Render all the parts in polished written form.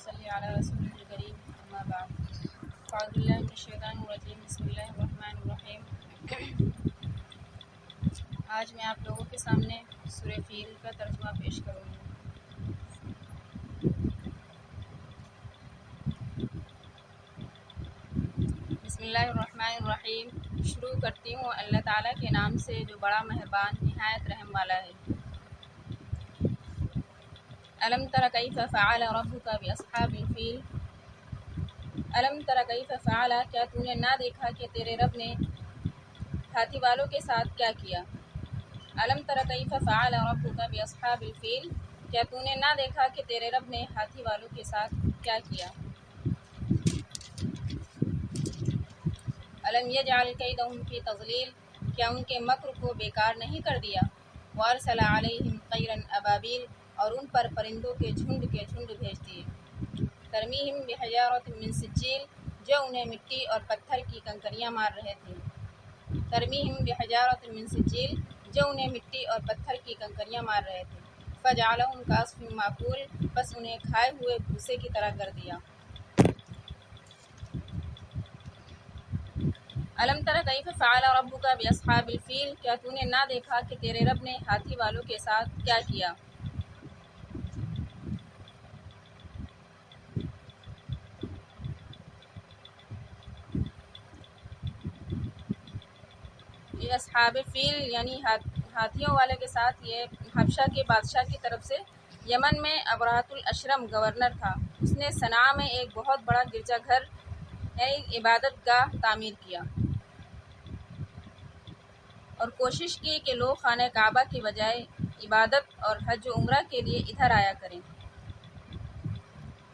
صلی علی رسول الکریم اما بعد اعوذ باللہ من الشیطان الرجیم بسم اللہ الرحمن الرحیم۔ آج میں آپ لوگوں کے سامنے سورہ فیل کا ترجمہ پیش کروں گی۔ بسم اللہ الرحمن الرحیم۔ شروع کرتی ہوں اللہ تعالیٰ کے نام سے جو بڑا مہربان نہایت رحم والا ہے۔ الم تر کیف فعل ربک باصحاب الفیل۔ الم تر کیف فعل، کیا تو نے نہ دیکھا کہ تیرے رب نے ہاتھی والوں کے ساتھ کیا کیا۔ الم تر کیف فعل ربک باصحاب الفیل، کیا تو نے نہ دیکھا کہ تیرے رب نے ہاتھی والوں کے ساتھ کیا کیا۔ الم یجعل کیدہم فی تضلیل، کیا ان کے مکر کو بیکار نہیں کر دیا۔ وارسل علیہم طیرا ابابیل، اور ان پر پرندوں کے جھنڈ بھیج دیے۔ ترمیہم بحجارۃ من سجیل، جو انہیں مٹی اور پتھر کی کنکریاں مار رہے تھے۔ ترمیہم بحجارۃ من سجیل، جو انہیں مٹی اور پتھر کی کنکریاں مار رہے تھے۔ فجعلہم کعصف مأکول، بس انہیں کھائے ہوئے بھوسے کی طرح کر دیا۔ الم تر کیف فعل ربک باصحاب الفیل، کیا تو نے نہ دیکھا کہ تیرے رب نے ہاتھی والوں کے ساتھ کیا کیا۔ یہ اصحاب فیل یعنی ہاتھیوں والے کے ساتھ یہ حبشہ کے بادشاہ کی طرف سے یمن میں ابرہۃ الاشرم گورنر تھا۔ اس نے صنعاء میں ایک بہت بڑا گرجا گھر یعنی عبادت گاہ تعمیر کیا اور کوشش کی کہ لوگ خانہ کعبہ کی بجائے عبادت اور حج و عمرہ کے لیے ادھر آیا کریں۔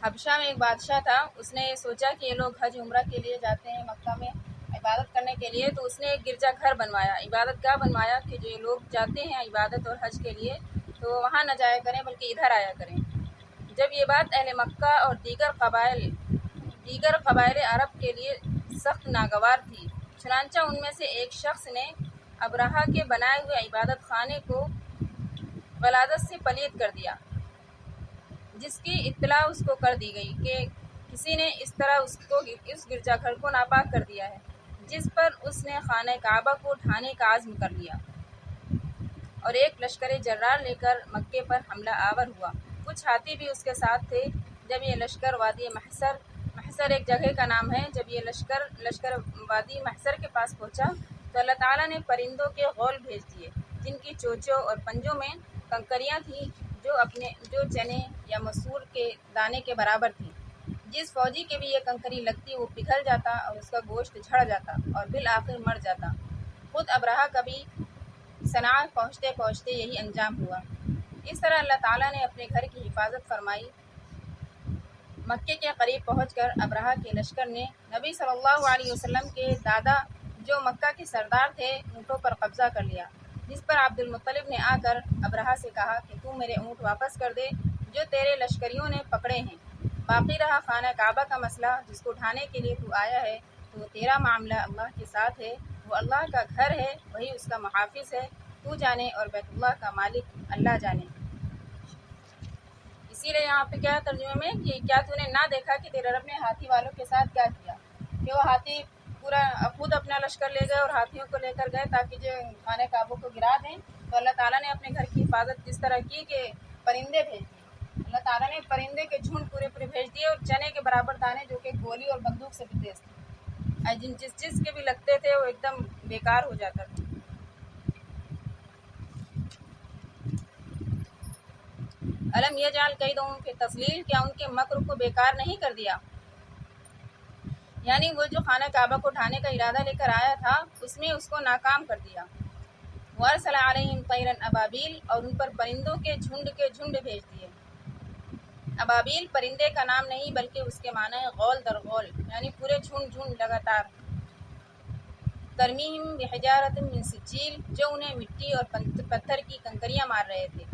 حبشہ میں ایک بادشاہ تھا، اس نے یہ سوچا کہ یہ لوگ حج عمرہ کے لیے جاتے ہیں مکہ میں عبادت کرنے کے لیے، تو اس نے ایک گرجا گھر بنوایا، عبادت گاہ بنوایا کہ جو لوگ جاتے ہیں عبادت اور حج کے لیے تو وہاں نہ جایا کریں بلکہ ادھر آیا کریں۔ جب یہ بات اہل مکہ اور دیگر قبائل عرب کے لیے سخت ناگوار تھی، چنانچہ ان میں سے ایک شخص نے ابرہہ کے بنائے ہوئے عبادت خانے کو غلاظت سے پلید کر دیا، جس کی اطلاع اس کو کر دی گئی کہ کسی نے اس طرح اس گرجا گھر کو ناپاک کر دیا ہے، جس پر اس نے خانہ کعبہ کو ڈھانے کا عزم کر لیا اور ایک لشکر جرار لے کر مکے پر حملہ آور ہوا۔ کچھ ہاتھی بھی اس کے ساتھ تھے۔ جب یہ لشکر وادی محصر ایک جگہ کا نام ہے، جب یہ لشکر وادی محصر کے پاس پہنچا تو اللہ تعالیٰ نے پرندوں کے غول بھیج دیے، جن کی چوچوں اور پنجوں میں کنکریاں تھیں جو چنے یا مسور کے دانے کے برابر تھی۔ جس فوجی کے بھی یہ کنکری لگتی وہ پگھل جاتا اور اس کا گوشت جھڑ جاتا اور بالآخر مر جاتا۔ خود ابرہہ کا بھی صنعاء پہنچتے پہنچتے یہی انجام ہوا۔ اس طرح اللہ تعالیٰ نے اپنے گھر کی حفاظت فرمائی۔ مکے کے قریب پہنچ کر ابرہہ کے لشکر نے نبی صلی اللہ علیہ وسلم کے دادا جو مکہ کے سردار تھے اونٹوں پر قبضہ کر لیا، جس پر عبد المطلب نے آ کر ابرہہ سے کہا کہ تو میرے اونٹ واپس کر دے جو تیرے لشکریوں نے پکڑے ہیں۔ باقی رہا خانہ کعبہ کا مسئلہ، جس کو ڈھانے کے لیے تو آیا ہے، تو تیرا معاملہ اللہ کے ساتھ ہے، وہ اللہ کا گھر ہے، وہی اس کا محافظ ہے، تو جانے اور بیت اللہ کا مالک اللہ جانے۔ اسی لیے یہاں پہ کیا ترجمے میں کہ کیا تو نے نہ دیکھا کہ تیرے رب نے ہاتھی والوں کے ساتھ کیا کیا، کہ وہ ہاتھی پورا خود اپنا لشکر لے گئے اور ہاتھیوں کو لے کر گئے تاکہ جو خانہ کعبہ کو گرا دیں۔ تو اللہ تعالیٰ نے اپنے گھر کی حفاظت کس طرح کی کہ پرندے بھیج دیے۔ اللہ تعالیٰ نے پرندے کے جھنڈ پورے بھیج دیے اور چنے کے برابر دانے جو کہ گولی اور بندوق سے بھی تیز تھے، جس کے بھی لگتے تھے وہ ایک دم بیکار ہو جاتا تھا۔ الم یجعل کیدہم فی تضلیل، کیا ان کے مکر کو بیکار نہیں کر دیا۔ یعنی وہ جو خانہ کعبہ کو ڈھانے کا ارادہ لے کر آیا تھا اس میں اس کو ناکام کر دیا۔ وارسل علیہم طیرا ابابیل، اور ان پر پرندوں کے جھنڈ بھیج دیے۔ ابابیل پرندے کا نام نہیں بلکہ اس کے معنی ہے غول در غول، یعنی پورے جھنڈ لگاتار۔ ترمیہم بحجارۃ من سجیل، جو انہیں مٹی اور پتھر کی کنکریاں مار رہے تھے،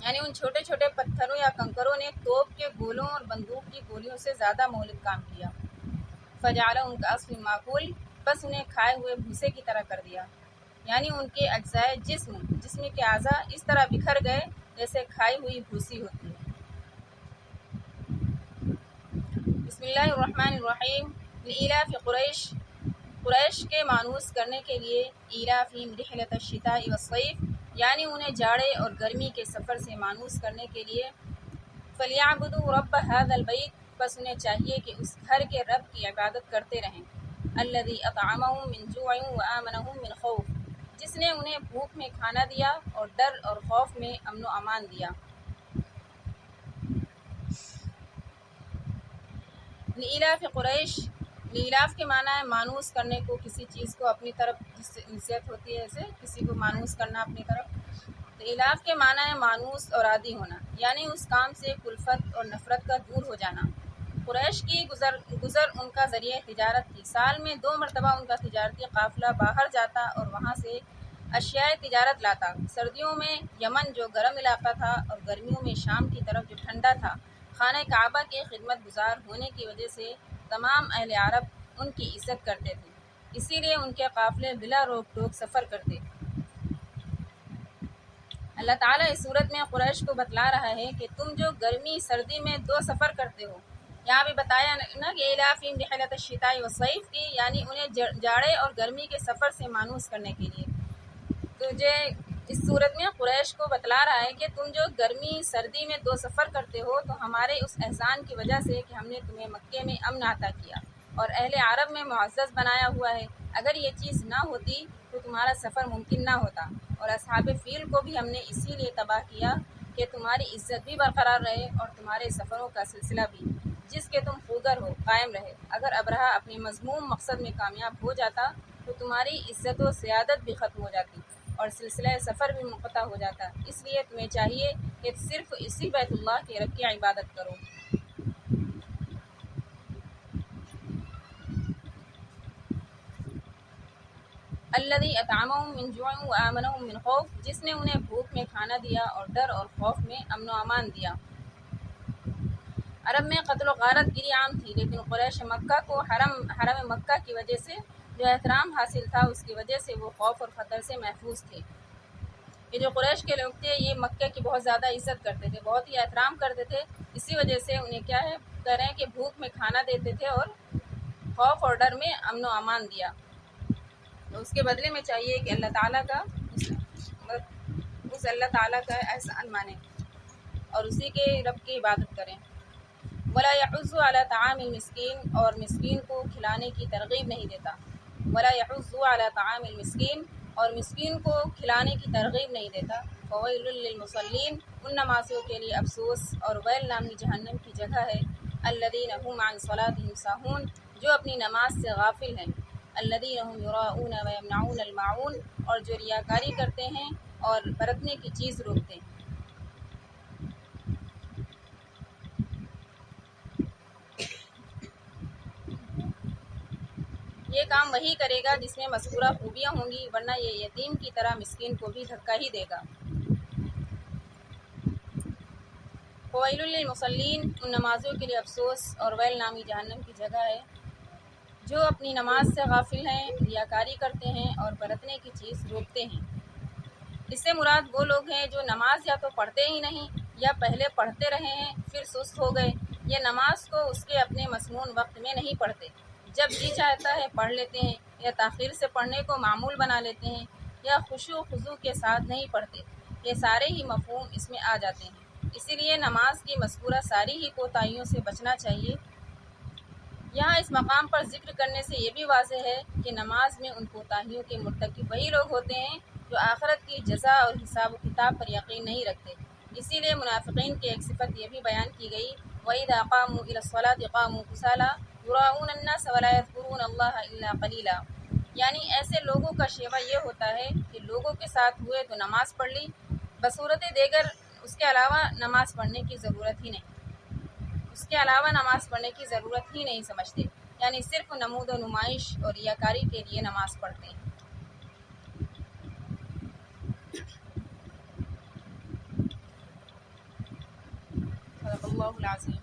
یعنی ان چھوٹے چھوٹے پتھروں یا کنکروں نے توپ کے گولوں اور بندوق کی گولیوں سے زیادہ مہلک کام کیا۔ فجعلہم کعصف مأکول، بس انہیں کھائے ہوئے بھوسے کی طرح کر دیا، یعنی ان کے اجزائے جسم کے اعضاء اس طرح بکھر گئے جیسے کھائی ہوئی بھوسی ہوتی ہے۔ بسم اللہ الرحمن الرحیم. لإلاف قریش کے مانوس کرنے کے لیے، ایلافہم رحلۃ الشتاء والصیف، یعنی انہیں جاڑے اور گرمی کے سفر سے مانوس کرنے کے لیے، فلیعبدوا رب ھذا البیت، بس انہیں چاہیے کہ اس گھر کے رب کی عبادت کرتے رہیں، الذی اطعمہم من جوع وآمنہم من خوف، جس نے انہیں بھوک میں کھانا دیا اور ڈر اور خوف میں امن و امان دیا. لإلاف قریش، لإلاف کے معنی ہے مانوس کرنے کو، کسی چیز کو اپنی طرف، جس سے نسیت ہوتی ہے، ایسے کسی کو مانوس کرنا اپنی طرف. تو الاف کے معنی ہے مانوس اور عادی ہونا، یعنی اس کام سے کلفت اور نفرت کا دور ہو جانا. قریش کی گزر ان کا ذریعہ تجارت تھی. سال میں 2 مرتبہ ان کا تجارتی قافلہ باہر جاتا اور وہاں سے اشیاء تجارت لاتا. سردیوں میں یمن جو گرم علاقہ تھا، اور گرمیوں میں شام کی طرف جو ٹھنڈا تھا. خانہ کعبہ کے خدمت گزار ہونے کی وجہ سے تمام اہل عرب ان کی عزت کرتے تھے، اسی لیے ان کے قافلے بلا روک ٹوک سفر کرتے. اللہ تعالیٰ اس صورت میں قریش کو بتلا رہا ہے کہ تم جو گرمی سردی میں 2 سفر کرتے ہو، یہاں بھی بتایا نا کہ ایلافہم رحلۃ الشتاء والصیف کی، یعنی انہیں جاڑے اور گرمی کے سفر سے مانوس کرنے کے لیے. تو اس صورت میں قریش کو بتلا رہا ہے کہ تم جو گرمی سردی میں 2 سفر کرتے ہو، تو ہمارے اس احسان کی وجہ سے کہ ہم نے تمہیں مکے میں امن عطا کیا اور اہل عرب میں معزز بنایا ہوا ہے. اگر یہ چیز نہ ہوتی تو تمہارا سفر ممکن نہ ہوتا، اور اصحاب فیل کو بھی ہم نے اسی لیے تباہ کیا کہ تمہاری عزت بھی برقرار رہے اور تمہارے سفروں کا سلسلہ بھی، جس کے تم خوگر ہو، قائم رہے. اگر ابرہہ اپنے مذموم مقصد میں کامیاب ہو جاتا تو تمہاری عزت و سیادت بھی ختم ہو جاتی اور سلسلہ سفر بھی منقطع ہو جاتا. اس لیے تمہیں چاہیے کہ صرف اسی بیت اللہ کے رب کی عبادت کرو. الذی اطعمہم من جوع وآمنہم من خوف، جس نے انہیں بھوک میں کھانا دیا اور ڈر اور خوف میں امن و امان دیا. عرب میں قتل و غارت گری عام تھی، لیکن قریش مکہ کو حرم مکہ کی وجہ سے جو احترام حاصل تھا، اس کی وجہ سے وہ خوف اور خطر سے محفوظ تھے. یہ جو قریش کے لوگ تھے، یہ مکہ کی بہت زیادہ عزت کرتے تھے، بہت ہی احترام کرتے تھے. اسی وجہ سے انہیں کیا ہے کہہ رہے ہیں کہ بھوک میں کھانا دیتے تھے اور خوف اور ڈر میں امن و امان دیا. تو اس کے بدلے میں چاہیے کہ اللہ تعالیٰ کا اس اللہ تعالیٰ کا احسان مانیں اور اسی کے رب کی عبادت کریں. ولا يحض على طعام المسکین، اور مسکین کو کھلانے کی ترغیب نہیں دیتا. ولا يحض على طعام المسکین، اور مسکین کو کھلانے کی ترغیب نہیں دیتا. فویل للمصلین، ان نمازیوں کے لیے افسوس اور ویل نامی جہنم کی جگہ ہے. الذین هم عن صلاتهم ساہون، جو اپنی نماز سے غافل ہیں. الذین هم یراؤون ویمنعون الماعون، اور جو ریاکاری کرتے ہیں اور برتنے کی چیز روکتے ہیں. یہ کام وہی کرے گا جس میں مذکورہ خوبیاں ہوں گی، ورنہ یہ یتیم کی طرح مسکین کو بھی دھکا ہی دے گا. فویل للمصلین، ان نمازیوں کے لیے افسوس اور ویل نامی جہنم کی جگہ ہے جو اپنی نماز سے غافل ہیں، ریاکاری کرتے ہیں اور برتنے کی چیز روکتے ہیں. اس سے مراد وہ لوگ ہیں جو نماز یا تو پڑھتے ہی نہیں، یا پہلے پڑھتے رہے ہیں پھر سست ہو گئے، یا نماز کو اس کے اپنے مسنون وقت میں نہیں پڑھتے، جب جی چاہتا ہے پڑھ لیتے ہیں، یا تاخیر سے پڑھنے کو معمول بنا لیتے ہیں، یا خشوع و خضوع کے ساتھ نہیں پڑھتے. یہ سارے ہی مفہوم اس میں آ جاتے ہیں. اسی لیے نماز کی مذکورہ ساری ہی کوتاہیوں سے بچنا چاہیے. یہاں اس مقام پر ذکر کرنے سے یہ بھی واضح ہے کہ نماز میں ان کوتاہیوں کے مرتکب وہی لوگ ہوتے ہیں جو آخرت کی جزا اور حساب و کتاب پر یقین نہیں رکھتے. اسی لیے منافقین کی ایک صفت یہ بھی بیان کی گئی، وَإِذَا قَامُوا إِلَى الصَّلَاةِ قَامُوا كُسَالَىٰ يُرَاءُونَ النَّاسَ وَلَا يَذْكُرُونَ اللَّهَ إِلَّا قَلِيلًا، یعنی ایسے لوگوں کا شیوہ یہ ہوتا ہے کہ لوگوں کے ساتھ ہوئے تو نماز پڑھ لی، بصورت دیگر اس کے علاوہ نماز پڑھنے کی ضرورت ہی نہیں، اس کے علاوہ نماز پڑھنے کی ضرورت ہی نہیں سمجھتے، یعنی صرف نمود و نمائش اور ریاکاری کے لیے نماز پڑھتے ہیں. صدق اللہ العظیم.